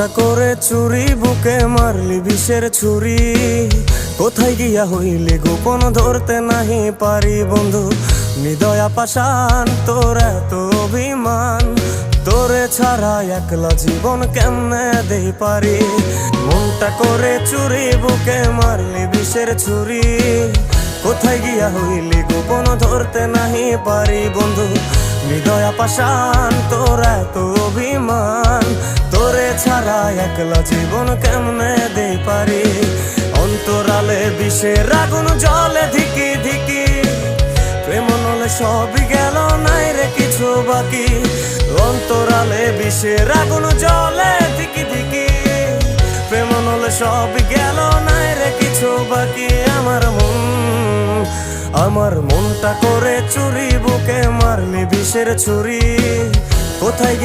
মনটা করে চুরি, বুকে মারলি বিষের ছুরি। কোথায় গিয়া হইলি গোপন, ধরতে নাহি পারি বন্ধু। হৃদয়া পাষাণ, তোর এত অভিমান, তোরে ছাড়া একলা জীবন কেমনে দেই পারি। মনটা করে চুরি, বুকে মারলি বিষের ছুরি। কোথায় গিয়া হইলি গোপন, ধরতে নাহি পারি বন্ধু। হৃদয়া পাষাণ, তোর এত অভিমান, তোরে ছাড়া একলা জীবন কেমনে দেই পারি। অন্তরালে বিষের আগুন জ্বলে ধিকি ধিকি, প্রেম নলে সবই গেল, নাই রে কিছু বাকি। অন্তরালে বিষের আগুন জ্বলে ধিকি ধিকি, প্রেম নলে সবই গেল, নাই রে কিছু বাকি। আমার মনটা করে চুরি, বুকে মারলি বিষের ছুরি। কোথায়